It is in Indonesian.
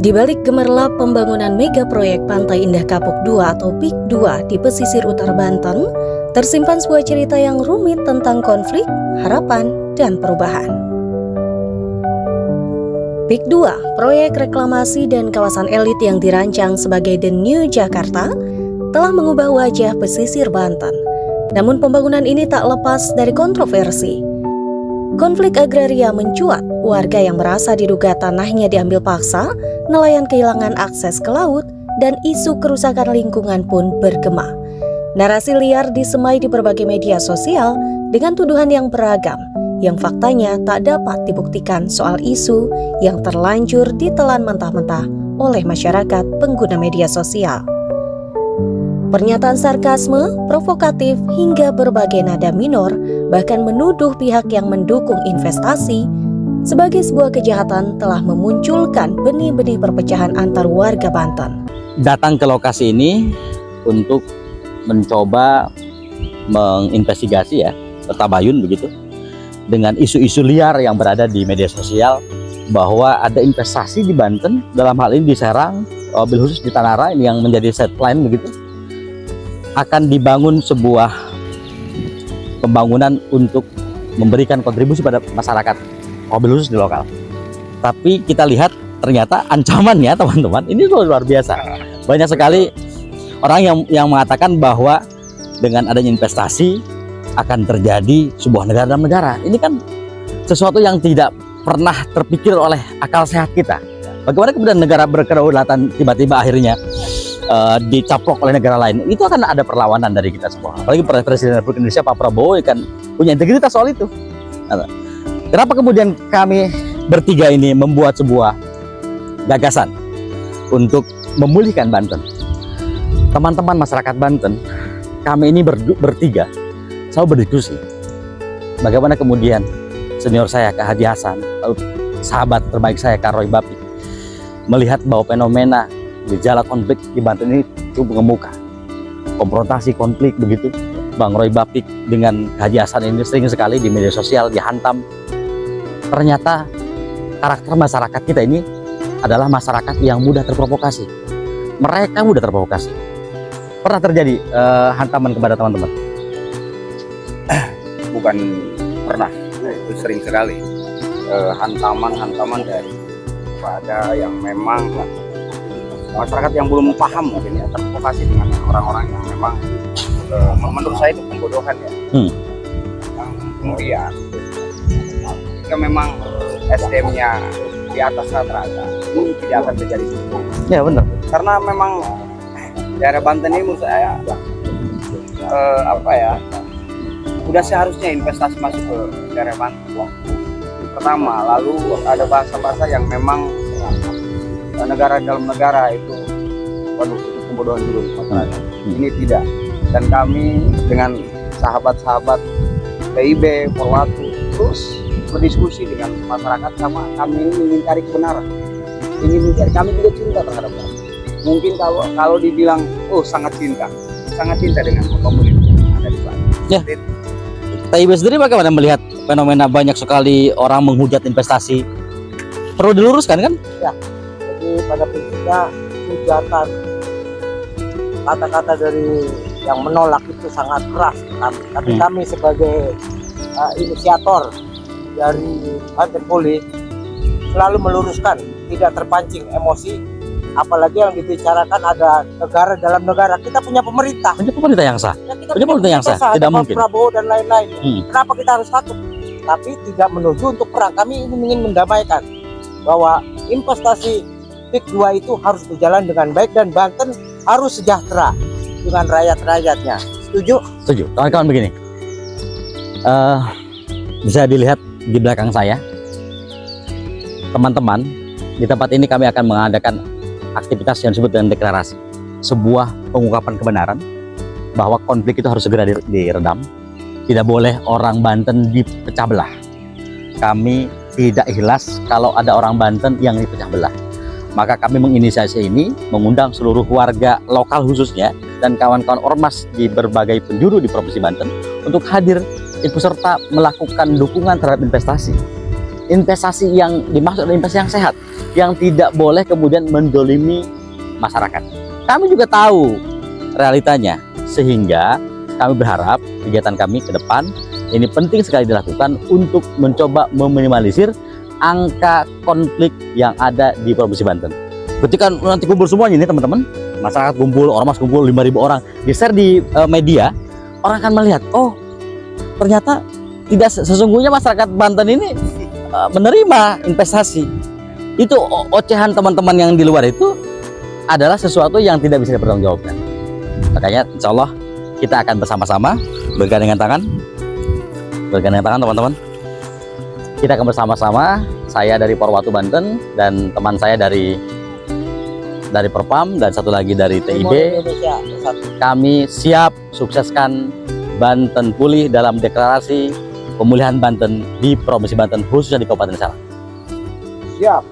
Di balik gemerlap pembangunan mega proyek Pantai Indah Kapuk 2 atau PIK 2 di pesisir utara Banten, tersimpan sebuah cerita yang rumit tentang konflik, harapan, dan perubahan. PIK 2, proyek reklamasi dan kawasan elit yang dirancang sebagai The New Jakarta, telah mengubah wajah pesisir Banten. Namun pembangunan ini tak lepas dari kontroversi. Konflik agraria mencuat, warga yang merasa diduga tanahnya diambil paksa, nelayan kehilangan akses ke laut, dan isu kerusakan lingkungan pun bergema. Narasi liar disemai di berbagai media sosial dengan tuduhan yang beragam, yang faktanya tak dapat dibuktikan soal isu yang terlanjur ditelan mentah-mentah oleh masyarakat pengguna media sosial. Pernyataan sarkasme, provokatif, hingga berbagai nada minor bahkan menuduh pihak yang mendukung investasi sebagai sebuah kejahatan telah memunculkan benih-benih perpecahan antar warga Banten. Datang ke lokasi ini untuk mencoba menginvestigasi bertabayun begitu dengan isu-isu liar yang berada di media sosial bahwa ada investasi di Banten, dalam hal ini di Serang, mobil khusus di Tanara ini yang menjadi setline begitu, akan dibangun sebuah pembangunan untuk memberikan kontribusi pada masyarakat mobil khusus di lokal. Tapi kita lihat ternyata ancamannya teman-teman ini luar biasa. Banyak sekali orang yang mengatakan bahwa dengan adanya investasi akan terjadi sebuah negara dalam negara. Ini kan sesuatu yang tidak pernah terpikir oleh akal sehat kita. Bagaimana kemudian negara berkedaulatan tiba-tiba akhirnya dicaplok oleh negara lain? Itu akan ada perlawanan dari kita semua. Apalagi Presiden Republik Indonesia Pak Prabowo kan punya integritas soal itu. Kenapa kemudian kami bertiga ini membuat sebuah gagasan untuk memulihkan Banten? Teman-teman masyarakat Banten, kami ini bertiga selalu berdiskusi. Bagaimana kemudian senior saya Kak Haji Hasan, sahabat terbaik saya Kak Roy Bapik, melihat bahwa fenomena gejala konflik di Banten ini cukup mengemuka. Konfrontasi konflik begitu. Bang Roy Bapik dengan Haji Hasan ini sering sekali di media sosial dihantam. Ternyata karakter masyarakat kita ini adalah masyarakat yang mudah terprovokasi. Mereka mudah terprovokasi. Pernah terjadi hantaman kepada teman-teman? Bukan pernah, itu sering sekali hantaman dari pada yang memang masyarakat yang belum paham mungkin terprovokasi dengan orang-orang yang memang menurut saya itu pembodohan yang kemudian jika memang SDM-nya di atas rata-rata ini tidak akan terjadi seperti itu. Ya benar. Karena Memang daerah Banten ini menurut saya udah seharusnya investasi masuk ke daerah Banten. Pertama, lalu ada bahasa-bahasa yang memang negara dalam negara itu itu pembodohan dulu masyarakat. Ini tidak. Dan kami dengan sahabat-sahabat PIB, Polwatu terus berdiskusi dengan masyarakat, sama kami ingin cari kebenaran. Kami juga cinta terhadap mereka. Mungkin kalau dibilang sangat cinta dengan komunitas yang ada di Banten. Ya. PIB sendiri bagaimana melihat fenomena banyak sekali orang menghujat investasi? Perlu diluruskan kan? Ya. Jadi pada prinsipnya hujatan, kata-kata dari yang menolak itu sangat keras kami. Tapi kami sebagai inisiator dari Banten Pulih selalu meluruskan, tidak terpancing emosi. Apalagi yang dibicarakan ada negara dalam negara. Kita punya pemerintah. Punya pemerintah yang sah. Ya, kita punya pemerintah yang sah. Tidak mungkin. Prabowo dan lain-lain. Kenapa kita harus takut? Tapi tidak menuju untuk perang. Kami ingin mendamaikan bahwa investasi PIK 2 itu harus berjalan dengan baik dan Banten harus sejahtera dengan rakyat-rakyatnya. Setuju? Setuju. Kawan-kawan begini, bisa dilihat di belakang saya, teman-teman, di tempat ini kami akan mengadakan aktivitas yang disebut dengan deklarasi, sebuah pengungkapan kebenaran bahwa konflik itu harus segera diredam. Tidak boleh orang Banten dipecah belah. Kami tidak ikhlas kalau ada orang Banten yang dipecah belah. Maka kami menginisiasi ini, mengundang seluruh warga lokal khususnya dan kawan-kawan ormas di berbagai penjuru di Provinsi Banten untuk hadir ikut serta melakukan dukungan terhadap investasi. investasi yang dimaksud adalah investasi yang sehat, yang tidak boleh kemudian mendolimi masyarakat. Kami juga tahu realitanya, sehingga kami berharap kegiatan kami ke depan ini penting sekali dilakukan untuk mencoba meminimalisir angka konflik yang ada di Provinsi Banten. Ketika nanti kumpul semuanya ini teman-teman, masyarakat kumpul, ormas kumpul 5.000 orang, di-share di media, orang akan melihat, oh ternyata tidak sesungguhnya masyarakat Banten ini menerima investasi. Itu ocehan teman-teman yang di luar itu adalah sesuatu yang tidak bisa dipertanggungjawabkan. Makanya insya Allah kita akan bersama-sama bergandengan tangan teman-teman. Kita akan bersama-sama, saya dari Porwatu Banten dan teman saya dari Perpam dan satu lagi dari TIB. Kami siap sukseskan Banten pulih dalam deklarasi pemulihan Banten di Provinsi Banten, khususnya di Kabupaten Serang. Siap.